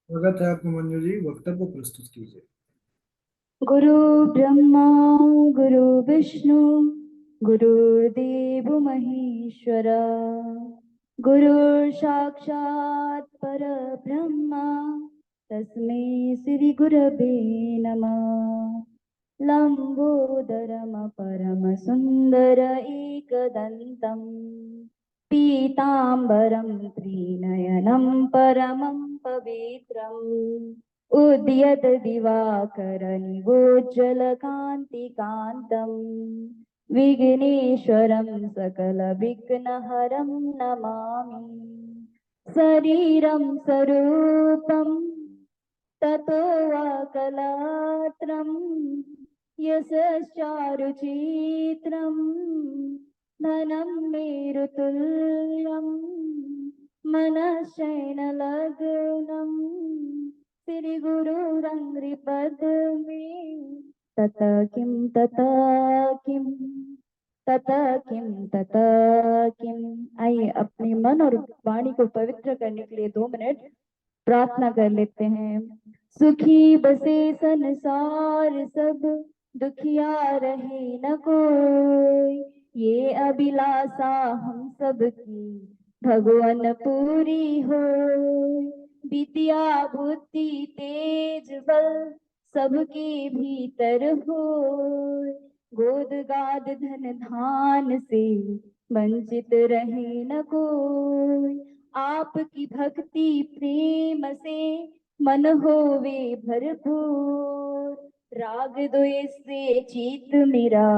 स्वागत है आपको मंजू जी, वक्तव्य प्रस्तुत कीजिए। गुरु ब्रह्मा गुरु विष्णु गुरुर्देव महेश्वर गुरु साक्षात् परब्रह्म तस्मै श्री गुरवे नमः। लंबोदरम परम सुंदर एकदंतम पीतांबरं त्रिनयनं परमं पवित्रम् उद्यत दिवाकरनिवोज्ज्वलकान्तिकान्तम् विघ्नेश्वरं सकलविघ्नहरं नमामि। शरीरं स्वरूपं ततो वा कलात्रं यशश्चारुचित्रं धनं मेरुतुल्यं मनश्चैनलग्नं श्रीगुरुरङ्घ्रिपद्मे तत किं तत किं तत किं तत किं। आइए अपने मन और वाणी को पवित्र करने के लिए 2 मिनट प्रार्थना कर लेते हैं। सुखी बसे संसार सब, दुखिया रहे न कोई, ये अभिलाषा हम सब की भगवान पूरी हो। विद्या बुद्धि तेज बल सबके भीतर हो, गोद गाद धन धान से वंचित रहे न कोई। आपकी भक्ति प्रेम से मन होवे भरपूर, राग द्वेष से चित मेरा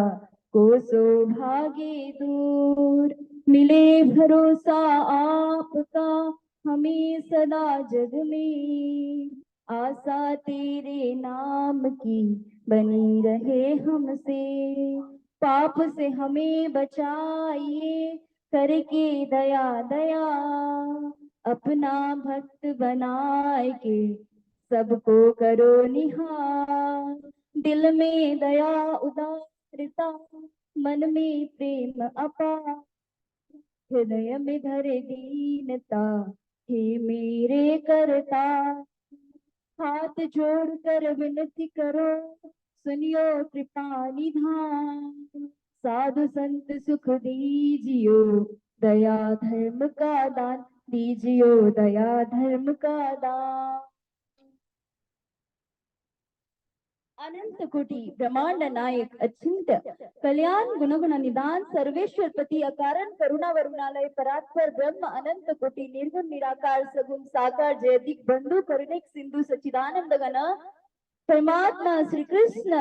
को सौभाग्य दूर। मिले भरोसा आपका हमें सदा जग में, आशा तेरे नाम की बनी रहे हमसे। पाप से हमें बचाइए करके दया दया, अपना भक्त बनाए के सबको करो निहार। दिल में दया उदारता, मन में प्रेम अपार, हृदय में धरे दीनता, हे मेरे करता। हाथ जोड़ कर विनती करो, सुनियो कृपा निधान। साधु संत सुख दीजियो, दया धर्म का दान दीजियो, दया धर्म का दान। अनंत कोटि ब्रह्मांड नायक अचिंत्य कल्याण गुणगुण निदान सर्वेश्वर पति अकारण करुणा वरुणालय परात्पर ब्रह्म अनंत कोटि निर्गुण निराकार सगुण साकार जयदिक बंधु करुणिक सिंधु सच्चिदानंद घन परमात्मा श्री कृष्ण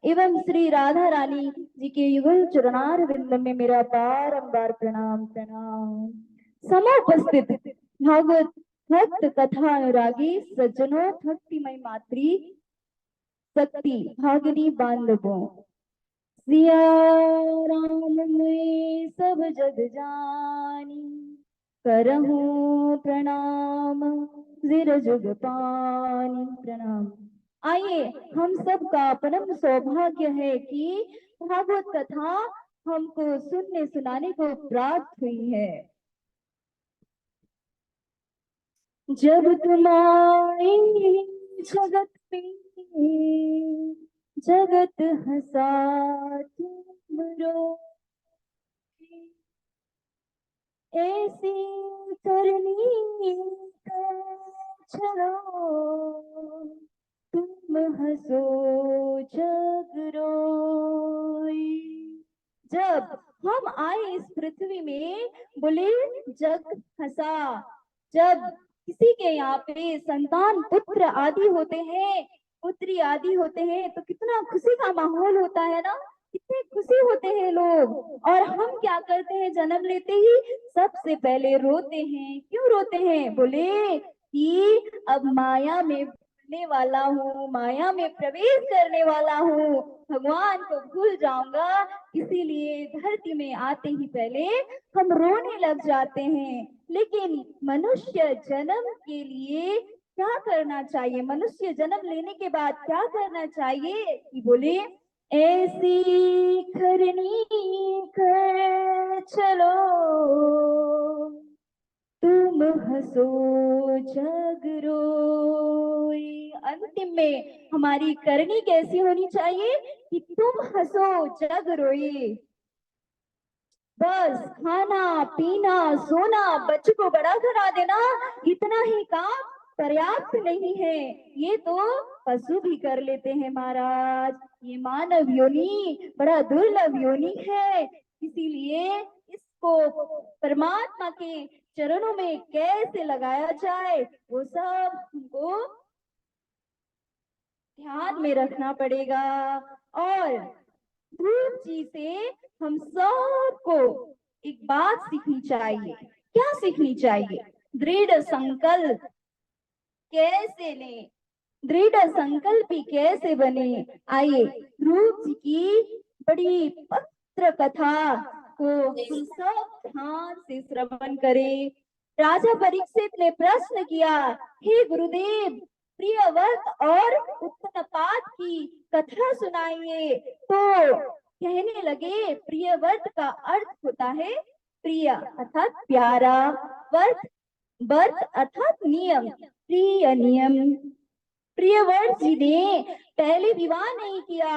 एवं श्री राधा रानी जी के युगल चरणार विंद में मेरा बारंबार प्रणाम प्रणाम। समुपस्थित भागवत भक्त कथा अनुरागी सज्जनों भक्तिमय मात्री शक्ति भागिनी बांधवों, सिया राम में सब जग जानी, करहूं प्रणाम जिर जुग पानी प्रणाम। आइए हम सब का परम सौभाग्य है कि भागवत कथा हमको सुनने सुनाने को प्राप्त हुई है। जब तुम आए जगत में, जगत हंसा तुम रो, ऐसी करनी तो चलो, तुम हंसो जग रोए। जब हम आए इस पृथ्वी में, बोले जग हंसा। जब किसी के यहाँ पे संतान पुत्र आदि होते हैं, पुत्री आदि होते हैं, तो कितना खुशी का माहौल होता है ना, कितने खुशी होते हैं लोग। और हम क्या करते हैं, जन्म लेते ही सबसे पहले रोते हैं। क्यों रोते हैं, बोले कि अब माया में बनने वाला हूँ, माया में प्रवेश करने वाला हूँ, भगवान को भूल जाऊंगा। इसीलिए धरती में आते ही पहले हम रोने लग जाते हैं। लेकिन मनुष्य जन्म के लिए क्या करना चाहिए, मनुष्य जन्म लेने के बाद क्या करना चाहिए, कि बोले ऐसी करनी कर चलो, तुम हंसो जग रोए। अंतिम में हमारी करनी कैसी होनी चाहिए कि तुम हंसो जग रोए। बस खाना पीना सोना बच्चों को बड़ा करा देना इतना ही काम पर्याप्त नहीं है। ये तो पशु भी कर लेते हैं महाराज। ये मानव योनि बड़ा दुर्लभ योनि है, इसीलिए इसको परमात्मा के चरणों में कैसे लगाया जाए वो सब हमको ध्यान में रखना पड़ेगा। और ध्रुव जी से हम सबको एक बात सीखनी चाहिए। क्या सीखनी चाहिए? दृढ़ संकल्प कैसे लें, दृढ़ संकल्पी कैसे बने। आइए ध्रुव जी की बड़ी पत्र कथा को हम सब ध्यान से श्रवण करें। राजा परीक्षित ने प्रश्न किया, हे गुरुदेव, प्रियव्रत और उत्तनपाद की कथा सुनाइए। तो कहने लगे, प्रियव्रत का अर्थ होता है प्रिय अर्थात प्यारा, व्रत व्रत अर्थात नियम, प्रिय नियम। प्रियव्रत जी ने पहले विवाह नहीं किया।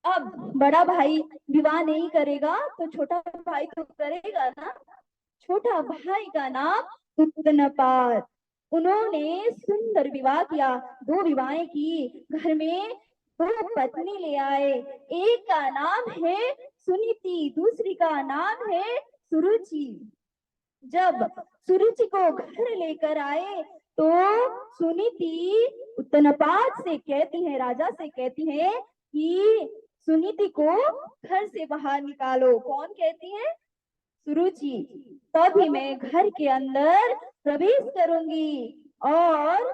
अब बड़ा भाई विवाह नहीं करेगा तो छोटा भाई तो करेगा ना। छोटा भाई का नाम उत्तनपाद। उन्होंने सुंदर विवाह किया, 2 विवाहें की, घर में 2 पत्नी ले आए। एक का नाम है सुनीति, दूसरी का नाम है सुरुचि। जब सुरुचि को घर लेकर आए तो सुनीति उत्तनपाद से कहती है, राजा से कहती है कि सुनीति को घर से बाहर निकालो। कौन कहती है? सुरुचि। तभी मैं घर के अंदर प्रवेश करूंगी। और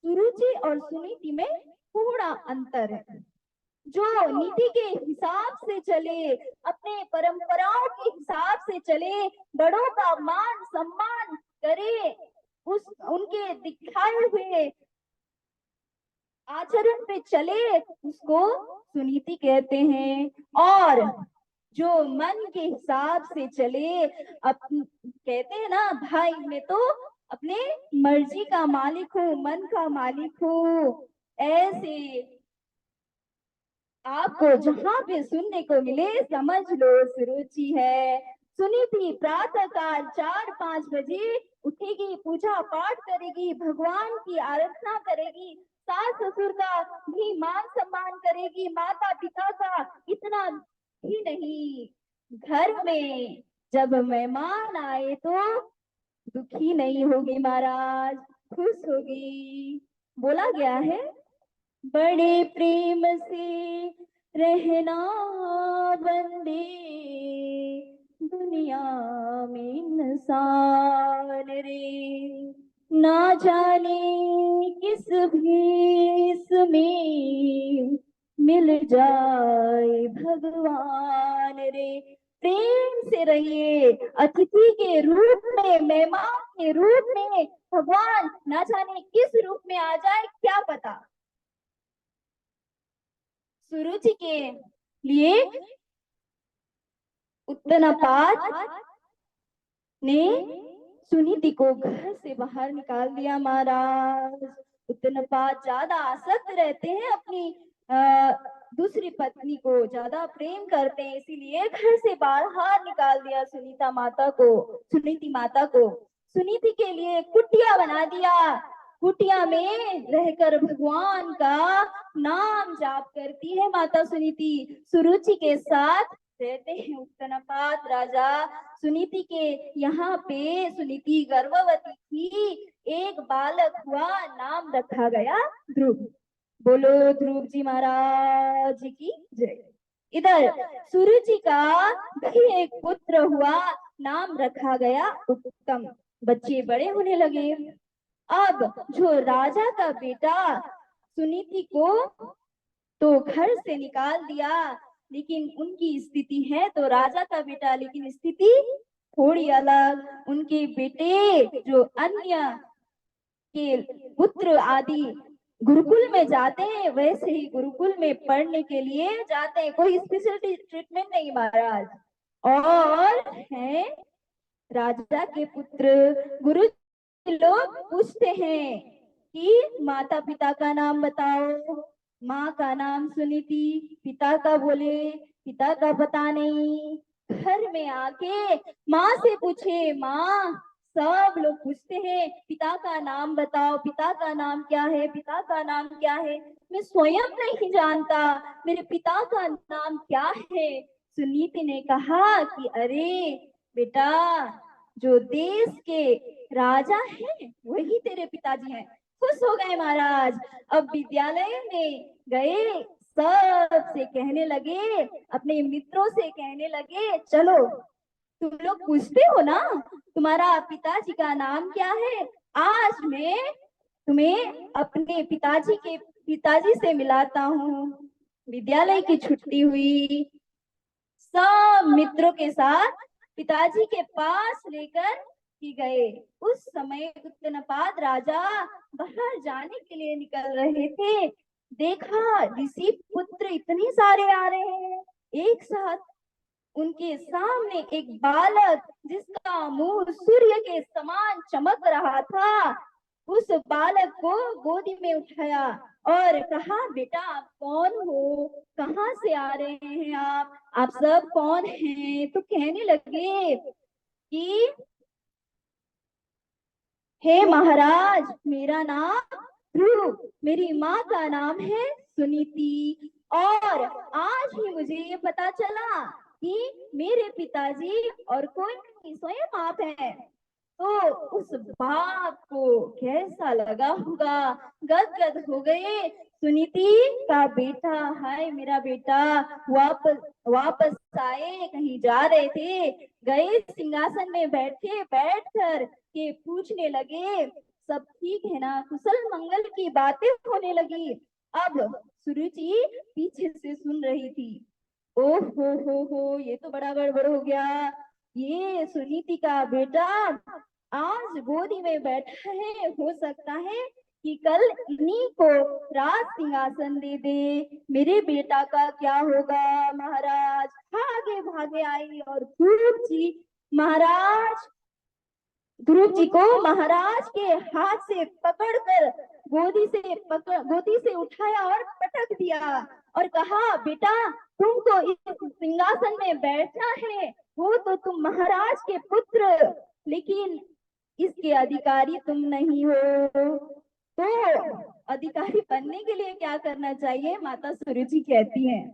सुरुचि और सुनीति में थोड़ा अंतर है। जो नीति के हिसाब से चले, अपने परंपराओं के हिसाब से चले, बड़ों का मान सम्मान करे, उस उनके दिखाए हुए आचरण पे चले, उसको सुनीति कहते हैं। और जो मन के हिसाब से चले, कहते हैं ना, भाई मैं तो अपने मर्जी का मालिक हूँ, मन का मालिक हूँ। ऐसे आपको जहाँ पे सुनने को मिले समझ लो सुरुचि है। सुनीति प्रातः काल 4-5 बजे उठेगी, पूजा पाठ करेगी, भगवान की आराधना करेगी, सास ससुर का भी मान सम्मान करेगी, माता पिता का इतना ही नहीं, घर में जब मेहमान आए तो दुखी नहीं होगी महाराज, खुश होगी। बोला गया है, बड़े प्रेम से रहना बंदे दुनिया में इंसान रे, ना जाने किस भेष में मिल जाए भगवान रे। प्रेम से रहिए, अतिथि के रूप में, मेहमान के रूप में, भगवान ना जाने किस रूप में आ जाए क्या पता। सुरुचि के लिए उत्तनपाद ने सुनीति को घर से बाहर निकाल दिया महाराज। उत्तनपाद ज्यादा आसक्त रहते हैं, अपनी दूसरी पत्नी को ज्यादा प्रेम करते हैं, इसीलिए घर से बाहर निकाल दिया सुनीति माता को। सुनीति के लिए कुटिया बना दिया। कुटिया में रहकर भगवान का नाम जाप करती है माता सुनीति। सुरुचि के साथ रहते हैं उत्तनपाद राजा। सुनीति के यहाँ पे सुनीति गर्भवती थी, एक बालक हुआ, नाम रखा गया ध्रुव। बोलो ध्रुव जी महाराज की जय। इधर सुरुचि का भी एक पुत्र हुआ, नाम रखा गया उत्तम। बच्चे बड़े होने लगे। अब जो राजा का बेटा, सुनीति को तो घर से निकाल दिया, लेकिन उनकी स्थिति है तो राजा का बेटा, लेकिन स्थिति थोड़ी अलग। उनके बेटे जो अन्य के पुत्र आदि गुरुकुल में जाते हैं, वैसे ही गुरुकुल में पढ़ने के लिए जाते हैं, कोई स्पेशल ट्रीटमेंट नहीं महाराज। और है राजा के पुत्र गुरु लोग पूछते हैं कि माता पिता का नाम बताओ। माँ का नाम सुनीति, पिता का बोले पिता का पता नहीं। घर में आके माँ से पूछे, माँ सब लोग पूछते हैं पिता का नाम बताओ, पिता का नाम क्या है, पिता का नाम क्या है। मैं स्वयं नहीं जानता मेरे पिता का नाम क्या है। सुनीति ने कहा कि अरे बेटा, जो देश के राजा हैं वही तेरे पिताजी हैं। खुश हो गए महाराज। अब विद्यालय में गए, सबसे कहने लगे, अपने मित्रों से कहने लगे, चलो तुम लोग पूछते हो ना तुम्हारा पिताजी का नाम क्या है, आज मैं तुम्हें अपने पिताजी से मिलाता हूँ। विद्यालय की छुट्टी हुई, सब मित्रों के साथ पिताजी के पास लेकर ही गए। उस समय उत्तनपाद राजा बाहर जाने के लिए निकल रहे थे। देखा ऋषि पुत्र इतने सारे आ रहे हैं एक साथ। उनके सामने एक बालक जिसका मुंह सूर्य के समान चमक रहा था, उस बालक को गोदी में उठाया और कहा, बेटा आप कौन हो, कहाँ से आ रहे हैं आप सब कौन हैं। तो कहने लगे कि हे महाराज, मेरा नाम ध्रुव, मेरी माँ का नाम है सुनीति, और आज ही मुझे ये पता चला कि मेरे पिताजी और कोई नहीं स्वयं आप हैं। तो उस बाप को कैसा लगा होगा, गदगद हो गए। सुनीति का बेटा, हाय मेरा बेटा, वापस वापस आए, कहीं जा रहे थे, गए सिंहासन में बैठे, बैठकर के पूछने लगे, सब ठीक है ना, कुशल मंगल की बातें होने लगी। अब सुरुचि पीछे से सुन रही थी। ओ हो, ये तो बड़ा गड़बड़ हो गया। ये सुनीति का बेटा आज गोदी में बैठा है, हो सकता है कि कल इन्हीं को राज सिंहासन दे दे। मेरे बेटा का क्या होगा। महाराज भागे भागे आई और महाराज ध्रुव जी को महाराज के हाथ से पकड़कर गोदी से उठाया और पटक दिया और कहा, बेटा तुमको इस सिंहासन में बैठना है, वो तो तुम महाराज के पुत्र, लेकिन इसके अधिकारी तुम नहीं हो। तो अधिकारी बनने के लिए क्या करना चाहिए, माता सुरुचि कहती हैं,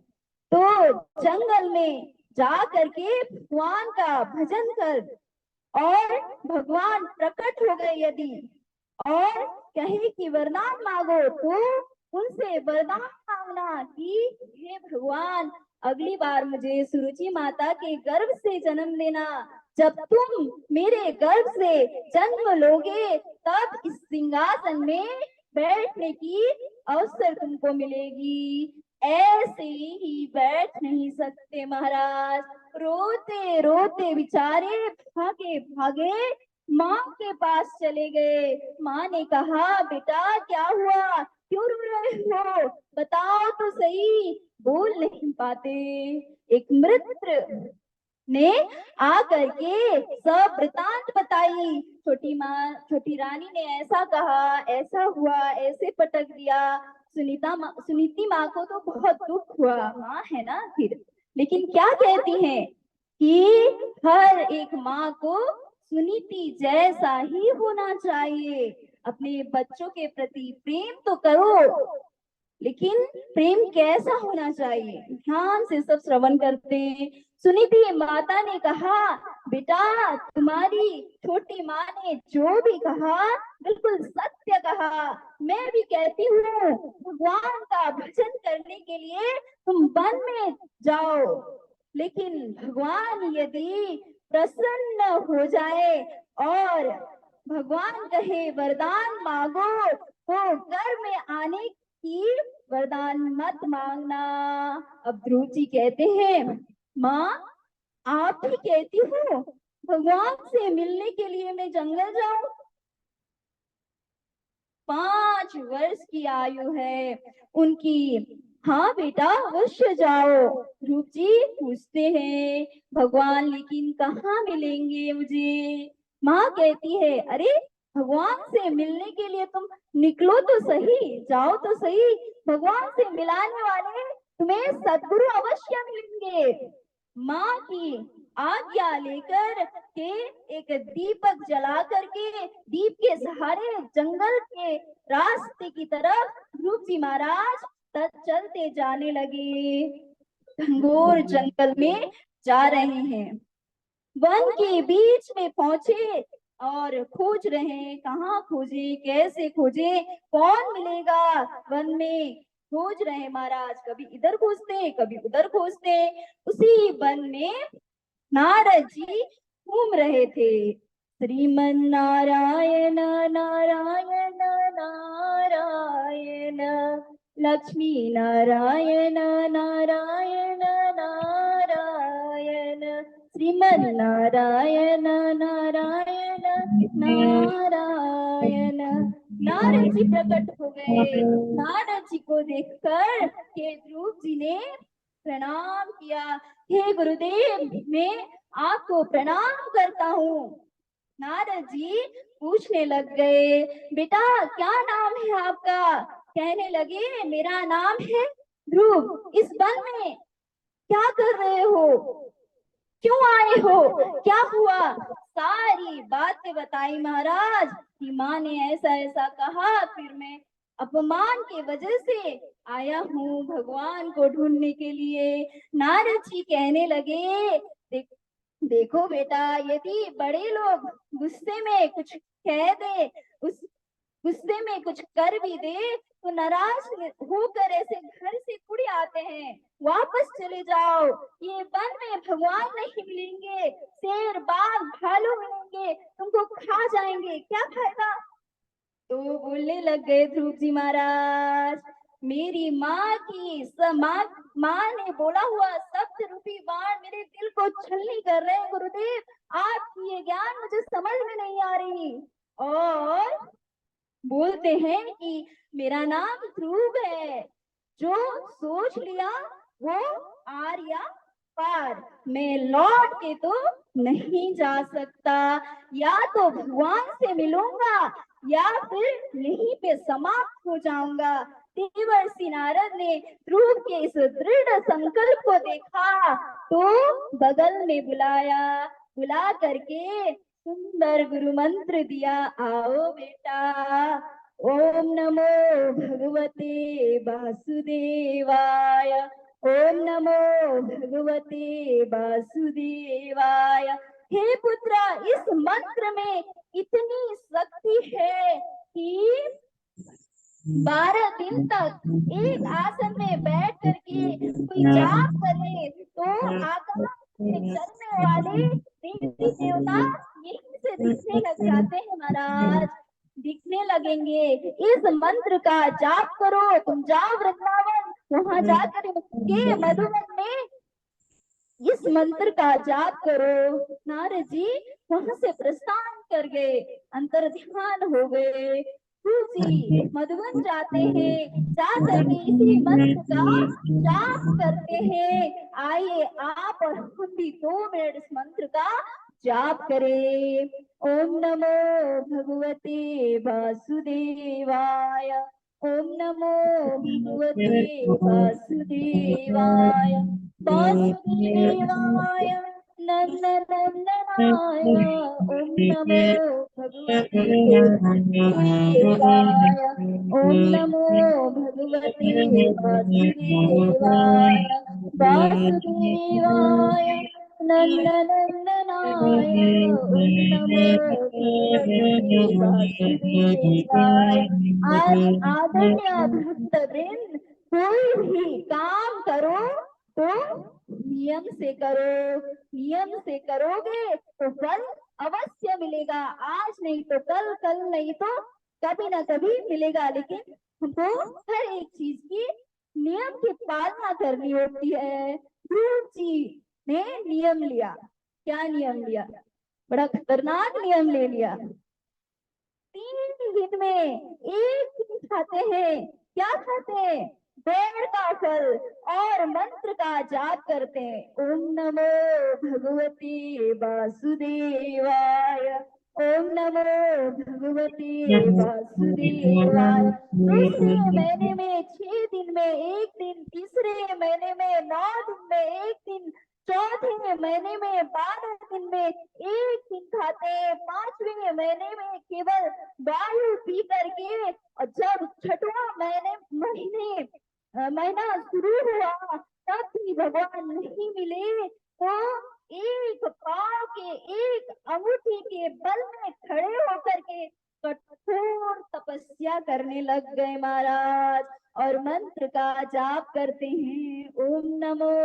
तो जंगल में जा करके भगवान का भजन कर, और भगवान प्रकट हो गए यदि, और कहे कि वरदान मांगो, तो उनसे वरदान मांगना कि हे भगवान, अगली बार मुझे सुरुचि माता के गर्भ से जन्म देना। जब तुम मेरे गर्भ से जन्म लोगे तब इस सिंहासन में बैठने की अवसर तुमको मिलेगी। ऐसे ही बैठ नहीं सकते महाराज। रोते रोते बेचारे भागे भागे माँ के पास चले गए। माँ ने कहा, बेटा क्या हुआ, क्यों रो रहे हो, बताओ तो सही। बोल नहीं पाते। एक मृत ने आकर के सब वृतांत बताई। छोटी रानी ने ऐसा कहा, ऐसा हुआ, ऐसे पटक दिया। सुनीति माँ को तो बहुत दुख हुआ, माँ है ना फिर, लेकिन क्या कहती हैं कि हर एक माँ को सुनीति जैसा ही होना चाहिए। अपने बच्चों के प्रति प्रेम तो करो, लेकिन प्रेम कैसा होना चाहिए, ध्यान से सब श्रवण करते हैं। सुनीति माता ने कहा, बेटा तुम्हारी छोटी माँ ने जो भी कहा बिल्कुल सत्य कहा। मैं भी कहती हूँ, भगवान का भजन करने के लिए तुम वन में जाओ, लेकिन भगवान यदि प्रसन्न हो जाए और भगवान कहे वरदान मांगो, तो घर में आने की वरदान मत मांगना। अब ध्रुव जी कहते हैं, माँ आप ही कहती हो भगवान से मिलने के लिए मैं जंगल जाऊं। 5 वर्ष की आयु है उनकी, हाँ बेटा अवश्य जाओ। ध्रुव जी पूछते हैं भगवान लेकिन कहाँ मिलेंगे मुझे। माँ कहती है अरे भगवान से मिलने के लिए तुम निकलो तो सही, जाओ तो सही। भगवान से मिलाने वाले तुम्हें सद्गुरु अवश्य मिलेंगे। माँ की आज्ञा लेकर के एक दीपक जला करके दीप के सहारे जंगल के रास्ते की तरफ ध्रुव जी महाराज चलते जाने लगे। घनघोर जंगल में जा रहे हैं। वन के बीच में पहुंचे और खोज रहे हैं कहाँ खोजे, कैसे खोजे, कौन मिलेगा। वन में खोज रहे हैं महाराज, कभी इधर खोजते कभी उधर खोजते। उसी वन में नारद जी घूम रहे थे। श्रीमन नारायण नारायण नारायण, लक्ष्मी नारायण नारायण नारायण, श्रीमन नारायण नारायण नारायण। नारद जी प्रकट हो गए। नारद जी को देखकर के ध्रुव जी ने प्रणाम किया। हे गुरुदेव मैं आपको प्रणाम करता हूँ। नारद जी पूछने लग गए बेटा क्या नाम है आपका। कहने लगे मेरा नाम है ध्रुव। इस वन में क्या कर रहे हो, क्यों आए हो, क्या हुआ। सारी बातें बताई महाराज कि माँ ने ऐसा ऐसा कहा, फिर मैं अपमान के वजह से आया हूँ भगवान को ढूंढने के लिए। नारद जी कहने लगे देखो बेटा यदि बड़े लोग गुस्से में कुछ कह दे, उस गुस्से में कुछ कर भी दे तो नाराज होकर ऐसे घर से उड़ आते हैं। वापस चले जाओ, ये वन में भगवान नहीं मिलेंगे, शेर बाघ भालू मिलेंगे, तुमको खा जाएंगे, क्या फायदा। तो बोलने लग गए ध्रुव जी महाराज मेरी माँ की माँ ने बोला हुआ शब्द रूपी बाण मेरे दिल को छलनी कर रहे हैं गुरुदेव। आपकी ये ज्ञान मुझे समझ में नहीं आ रही। और बोलते हैं कि मेरा नाम ध्रुव है, जो सोच लिया वो आर्या पार। मैं लौट के तो नहीं जा सकता, या तो भगवान से मिलूंगा या फिर यहीं पे समाप्त हो जाऊंगा। देवर्षि नारद ने ध्रुव के इस दृढ़ संकल्प को देखा तो बगल में बुलाया। बुला करके सुंदर गुरु मंत्र दिया आओ बेटा। ओम नमो भगवते वासुदेवाय, ओम नमो भगवते वासुदेवाय। हे पुत्र इस मंत्र में इतनी शक्ति है कि 12 दिन तक एक आसन में बैठ करके कोई जाप करे तो आकाश में चलने वाले देवी देवता यहीं से दिखने लग जाते हैं महाराज, दिखने लगेंगे। इस मंत्र का जाप करो, तुम जाओ वृंदावन, वहां जाकर के मधुबन में इस मंत्र का जाप करो। नारद जी वहां से प्रस्थान कर गए, अंतर ध्यान हो गए। जी मधुबन जाते हैं, जा करके इसी मंत्र का जाप करते हैं। आइए आप और हम भी 2 मिनट इस मंत्र का जाप करें। ओम नमो भगवते वासुदेवाय, ओम नमो भगवते वासुदेवाय, वासुदेवाय नंदनंदनाय। ओम नमो भगवते वासुदेवाय, ओम नमो भगवते वासुदेवाय, वासुदेवाय नंदनंदनाय। ओम नमो भगवते वासुदेवाय। आज आदरणीय भक्त वृंद कोई भी काम करो तो नियम से करो, नियम से करोगे तो फल अवश्य मिलेगा। आज नहीं तो कल, कल नहीं तो कभी ना कभी मिलेगा। लेकिन हमको हर एक चीज की नियम की पालना करनी होती है। ध्रुव जी ने नियम लिया। क्या नियम लिया, बड़ा खतरनाक नियम ले लिया। 3 दिन में एक दिन खाते हैं, क्या खाते हैं, देर का फल और मंत्र का जाप करते हैं। ओम नमो भगवते वासुदेवाय, ओम नमो भगवते वासुदेवाय। दूसरे महीने में 6 दिन में एक दिन, तीसरे महीने में 9 दिन में एक दिन, चौथे महीने में 12 दिन में एक दिन खाते हैं, 5वें महीने में केवल दारू पी करके। और जब छठवां महीना शुरू हुआ तब भी भगवान नहीं मिले, तो एक पांव के एक अंगूठी के बल में खड़े होकर के कठोर तपस्या करने लग गए महाराज, और मंत्र का जाप करते हैं। ओम नमो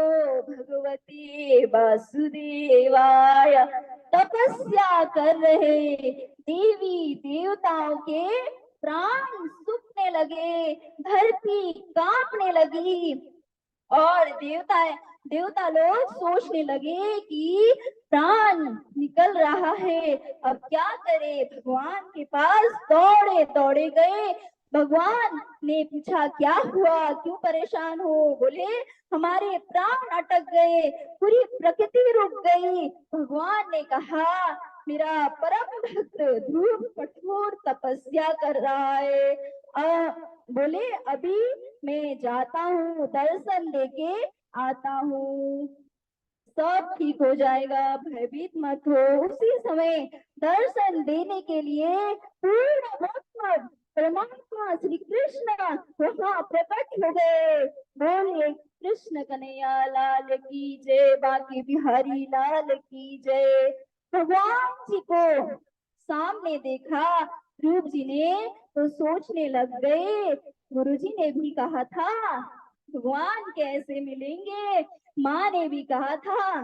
भगवते वासुदेवाय। तपस्या कर रहे देवी देवताओं के प्राण सूखने लगे, धरती कांपने लगी, और देवता लोग सोचने लगे कि प्राण निकल रहा है, अब क्या करे। भगवान के पास दौड़े दौड़े गए। भगवान ने पूछा क्या हुआ, क्यों परेशान हो। बोले हमारे प्राण अटक गए, पूरी प्रकृति रुक गई। भगवान ने कहा मेरा परम भक्त ध्रुव कठोर तपस्या कर रहा है। बोले अभी मैं जाता हूँ, दर्शन देके आता हूँ, सब ठीक हो जाएगा, भयभीत मत हो। उसी समय दर्शन देने के लिए पूर्ण मतलब परमात्मा श्री कृष्ण वहाँ प्रकट हो गए। बोले कृष्ण कन्हैया लाल की जय, बाकी बिहारी लाल की जय। भगवान जी को सामने देखा ध्रुव जी ने तो सोचने लग गए, गुरु जी ने भी कहा था भगवान कैसे मिलेंगे, माँ ने भी कहा था,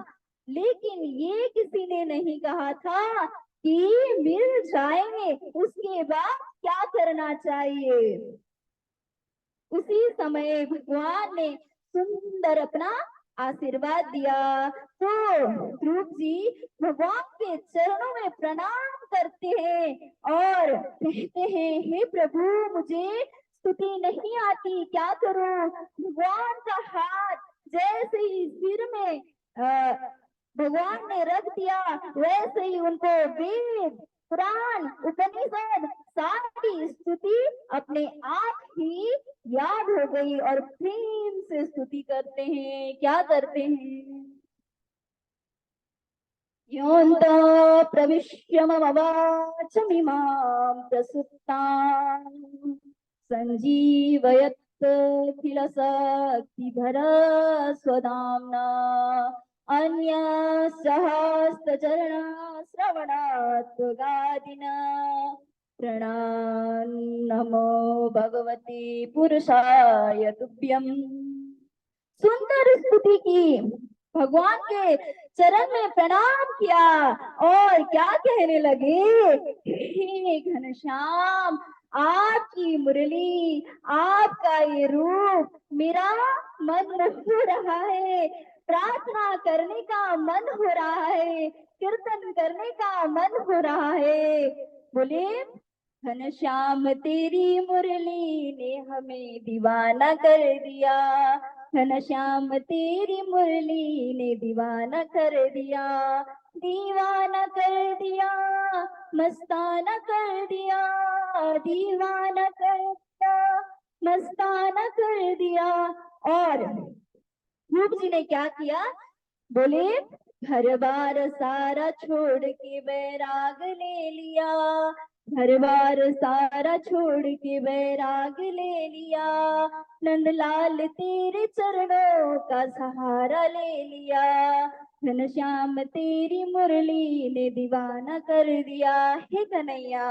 लेकिन ये किसी ने नहीं कहा था कि मिल जाएंगे, उसके बाद क्या करना चाहिए। उसी समय भगवान ने सुंदर अपना आशीर्वाद दिया। तो ध्रुव जी भगवान के चरणों में प्रणाम करते हैं और कहते हैं हे प्रभु मुझे स्तुति नहीं आती, क्या करूं। भगवान का हाथ जैसे ही सिर में भगवान ने रख दिया, वैसे ही उनको वेद पुराण उपनिषद सारी स्तुति अपने आप ही याद हो गई और प्रेम से स्तुति करते हैं। क्या करते हैं। योऽन्तो प्रविश्य मम वाचमिमां प्रसुप्तां सञ्जीवयत् किल शक्तिधर स्वधाम्ना अन्यसहस्रचरण श्रवणात्वगादिना प्रणामो भगवते पुरुषाय तुभ्यम्। सुंदर स्तुति की, भगवान के चरण में प्रणाम किया और क्या कहने लगे, हे घनश्याम आपकी मुरली, आपका ये रूप मेरा मन हो रहा है, प्रार्थना करने का मन हो रहा है, कीर्तन करने का मन हो रहा है। बोले घनश्याम तेरी मुरली ने हमें दीवाना कर दिया, घनश्याम तेरी मुरली ने दीवाना कर दिया, दीवाना कर दिया, मस्ताना कर दिया, दीवाना कर दिया, मस्ताना कर दिया। और ध्रुव जी ने क्या किया, बोले घर बार सारा छोड़ के बैराग ले लिया, घर बार सारा छोड़ के बैराग ले लिया, नंदलाल तेरे चरणों का सहारा ले लिया, घनश्याम तेरी मुरली ने दीवाना कर दिया। हे कन्हैया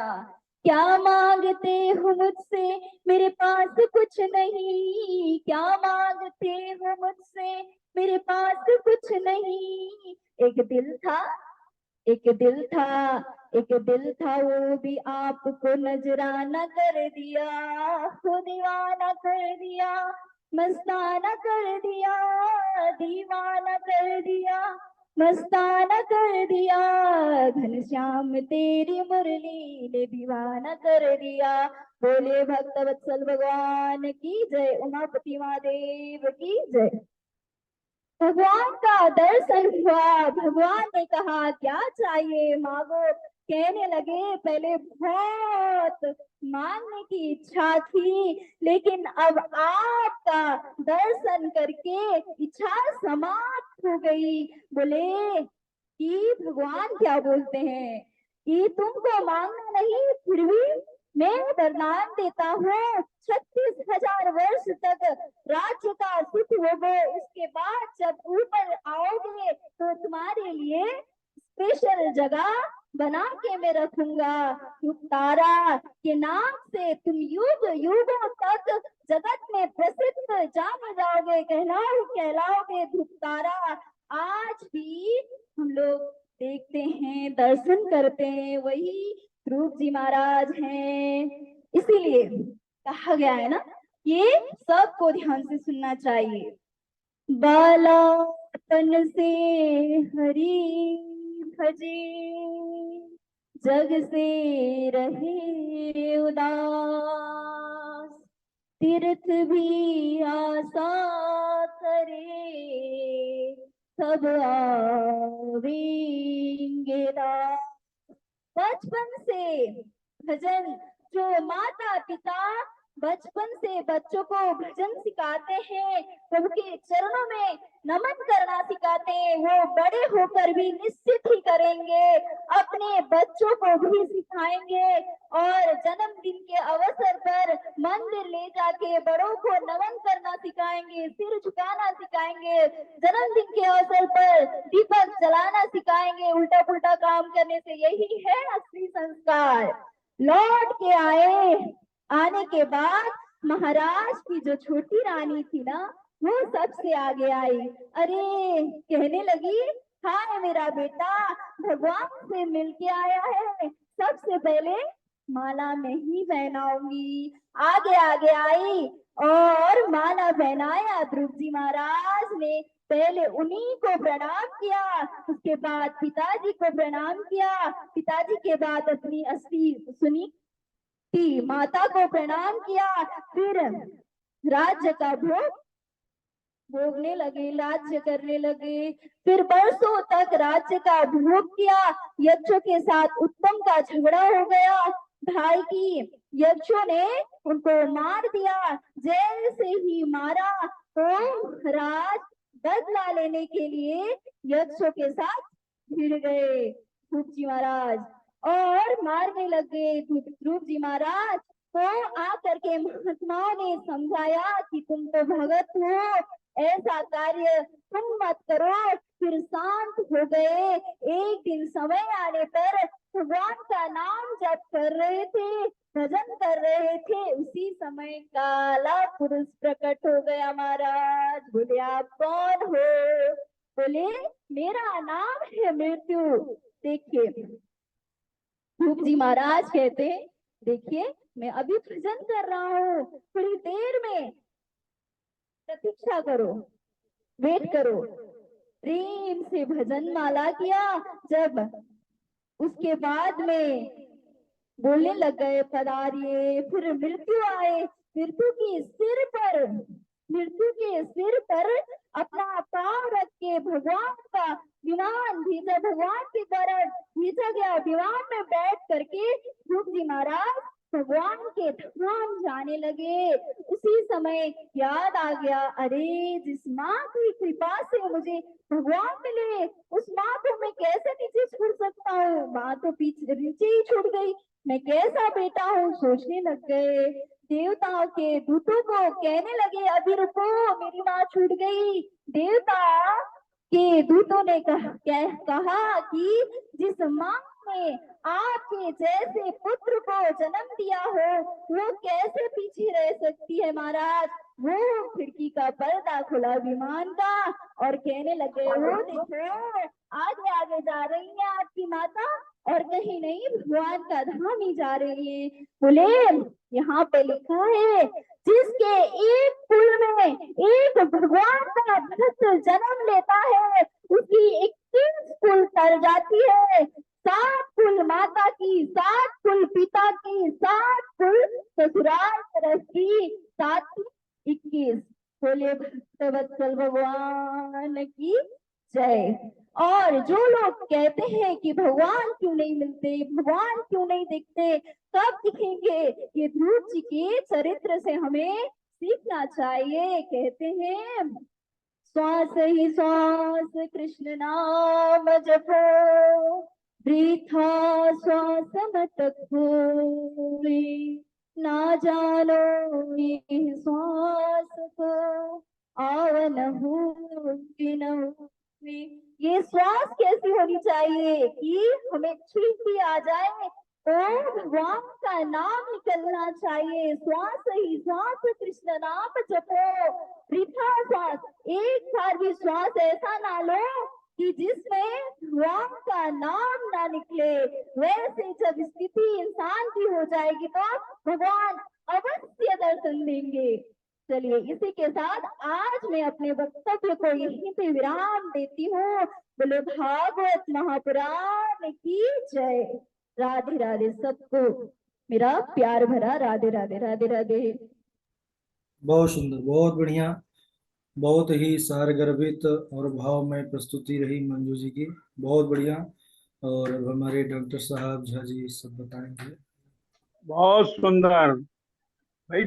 क्या मांगते हो मुझसे, मेरे पास कुछ नहीं, क्या मांगते हो मुझसे, मेरे पास कुछ नहीं। एक दिल था, एक दिल था, एक दिल था, वो भी आपको नजराना कर दिया, वो दीवाना कर दिया, मस्ताना कर दिया, दीवाना कर दिया, मस्ताना कर दिया, घनश्याम तेरी मुरली ने दीवाना कर दिया। बोले भक्त वत्सल भगवान की जय, उमापति महादेव की जय। भगवान का दर्शन हुआ, भगवान ने कहा क्या चाहिए मांगो। कहने लगे पहले बहुत मांगने की इच्छा थी, लेकिन अब आपका दर्शन करके इच्छा समाप्त हो गई। बोले कि भगवान क्या बोलते हैं कि तुमको मांगना नहीं, फिर भी मैं वरदान देता हूँ 36,000 वर्ष तक राज्य का सुख होगा। उसके बाद जब ऊपर आओगे तो तुम्हारे लिए स्पेशल जगह बना के मैं रखूंगा। तारा के नाम से तुम युग युगों तक जगत में प्रसिद्ध जाने जाओगे, कहलाओगे ध्रुव तारा। आज भी हम लोग देखते हैं, दर्शन करते हैं, वही ध्रुव जी महाराज हैं। इसीलिए कहा गया है ना, ये सबको ध्यान से सुनना चाहिए। बालापन से हरि भजे, जग से रहे उदास। तीर्थ भी आशा करे, सब आवेंगे दास। बचपन से भजन, जो माता पिता बचपन से बच्चों को भजन सिखाते हैं, प्रभु के चरणों में नमन करना सिखाते हैं, वो बड़े होकर भी निश्चित ही करेंगे, अपने बच्चों को भी सिखाएंगे। और जन्मदिन के अवसर पर मंदिर ले जाके बड़ों को नमन करना सिखाएंगे, सिर झुकाना सिखाएंगे। जन्मदिन के अवसर पर दीपक जलाना सिखाएंगे। उल्टा पुल्टा काम करने से यही है असली संस्कार। लौट के आने के बाद महाराज की जो छोटी रानी थी ना, वो सबसे आगे आई। अरे कहने लगी, हाय मेरा बेटा भगवान से मिलके आया है, सबसे पहले माला में ही पहनाऊंगी। आगे आगे आई और माला पहनाया। ध्रुव जी महाराज ने पहले उन्हीं को प्रणाम किया, उसके बाद पिताजी को प्रणाम किया, पिताजी के बाद अपनी असली सुनी की माता को प्रणाम किया। फिर राज्य का भोगने लगे, राज्य करने लगे। फिर बरसों तक राज्य का भोग किया। यक्षों के साथ उत्तम का झगड़ा हो गया, भाई की। यक्षों ने उनको मार दिया। जैसे ही मारा तो राज बदला लेने के लिए यक्षों के साथ भिड़ गए ध्रुव जी महाराज और मारने लग गए ध्रुव जी महाराज। तो आकर के महात्माओं ने समझाया कि तुम तो भगत हो, ऐसा कार्य तुम मत करो। फिर शांत हो गए। एक दिन समय आने पर भगवान का नाम जप कर रहे थे, भजन कर रहे थे, उसी समय काला पुरुष प्रकट हो गया। महाराज बोले आप कौन हो? बोले मेरा नाम है मृत्यु। देखिए ध्रुव जी महाराज कहते, देखिए मैं अभी भजन कर रहा हूँ, थोड़ी देर में प्रतीक्षा करो, वेट करो। प्रेम से भजन माला किया। जब उसके बाद में बोलने लग गए पधारिए। फिर मृत्यु आए। मृत्यु के सिर पर अपना पांव रख के भगवान का विमान भेजा, भगवान के द्वारा भेजा गया विमान में बैठ करके ध्रुव जी महाराज भगवान के धाम जाने लगे। उसी समय याद आ गया, अरे जिस माँ की कृपा से मुझे भगवान मिले, उस माँ को मैं कैसे नीचे छोड़ सकता हूँ? माँ तो पीछे नीचे ही छूट गई, मैं कैसा बेटा हूँ? सोचने लग गए। देवताओं के दूतों को कहने लगे, अभी रुको, मेरी माँ छूट गई। देवता के दूतों ने कहा कि जिस माँ ने आपके जैसे पुत्र को जन्म दिया हो, वो कैसे पीछे रह सकती है महाराज? वो खिड़की का पर्दा खुला विमान का और कहने लगे, वो देखो आगे आगे जा रही है आपकी माता और कहीं नहीं भगवान का धाम ही जा रही है। बोले यहाँ पे लिखा है, जिसके एक कुल में एक भगवान का भक्त जन्म लेता है, उसकी 21 कुल तर जाती है। 7 कुल माता की, 7 कुल पिता की, 7 कुल ससुराल तरफ की, 7 21। बोले भक्तवत्सल भगवान की जय। और जो लोग कहते हैं कि भगवान क्यों नहीं मिलते, भगवान क्यों नहीं दिखते, कब दिखेंगे, ये ध्रुव जी के चरित्र से हमें सीखना चाहिए। कहते हैं, श्वास ही श्वास कृष्ण नाम जपो, वृथा श्वास मत खोए, ना जानो ये श्वास को आवन हो। ये श्वास कैसी होनी चाहिए कि हमें छींकी आ जाए तो भगवान का नाम निकलना चाहिए। श्वास ही श्वास कृष्ण नाम जपो, वृथा श्वास, एक बार भी श्वास ऐसा ना लो कि जिसमें भगवान का नाम ना निकले। वैसे जब स्थिति इंसान की हो जाएगी तो भगवान अवश्य दर्शन देंगे। चलिए, इसी के साथ आज मैं अपने वक्तव्य को यहीं पे विराम देती हूँ। बोले भागवत महापुराण की जय। राधे राधे सबको, मेरा प्यार भरा राधे राधे राधे राधे। बहुत सुंदर, बहुत बढ़िया, बहुत ही सारगर्भित और भावमय प्रस्तुति रही मंजू जी की। बहुत बढ़िया। और अब हमारे डॉक्टर साहब झा जी सब बताएंगे। बहुत सुंदर भाई,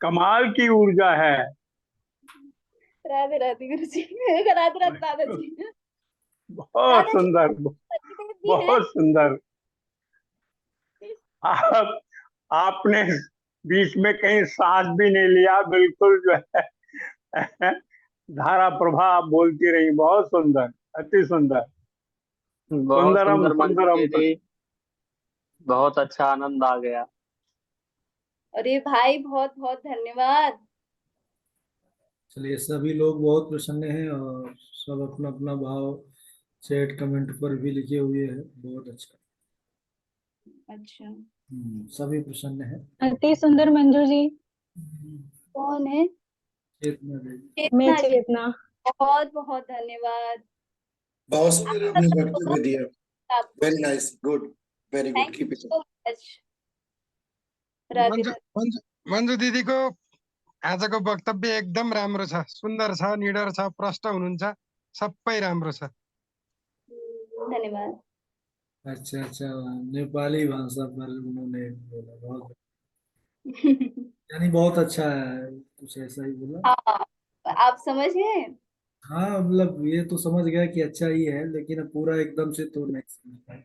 कमाल की ऊर्जा है। राधे राधे गुरु जी। राधे राधे दादाजी। बहुत दादाजी सुंदर, भी है। बहुत सुंदर। आप आपने बीच में कहीं सांस भी नहीं लिया, बिल्कुल जो है धारा प्रभा आप बोलती रही। बहुत सुंदर, अति सुंदर। बहुत सुंदरम सुंदर मंजू सुंदरम। दीदी, बहुत अच्छा आनंद आ गया। अरे भाई, बहुत बहुत धन्यवाद। चलिए, सभी लोग बहुत प्रसन्न हैं और सब अपना अपना भाव चैट कमेंट पर भी लिखे हुए हैं। बहुत अच्छा। अच्छा, सभी प्रसन्न हैं। अति सुंदर मंजू जी। कौन है? चेतना देवी। मैं चेतना जी, चेतना। बहुत बहुत धन्यवाद। बहुत सुंदर आपने वक्तव्य दिया। आप very nice, good, very good, thank you keep it so much. Radhe Manju Radhe. Manju Manju दिदीको आजको वक्तव्य एकदम राम्रो छ, सुन्दर छ, निडर छ, प्रष्ट हुनुहुन्छ, सबै राम्रो छ। धन्यवाद। अच्छा अच्छा, नेपाली भाषा पर उन्होंने बोला, बहुत यानी बहुत अच्छा है, कुछ ऐसा ही बोला। हाँ, आप समझ गए। हाँ, मतलब ये तो समझ गया कि अच्छा ही है, लेकिन अब पूरा एकदम से तो नहीं समझ पाए।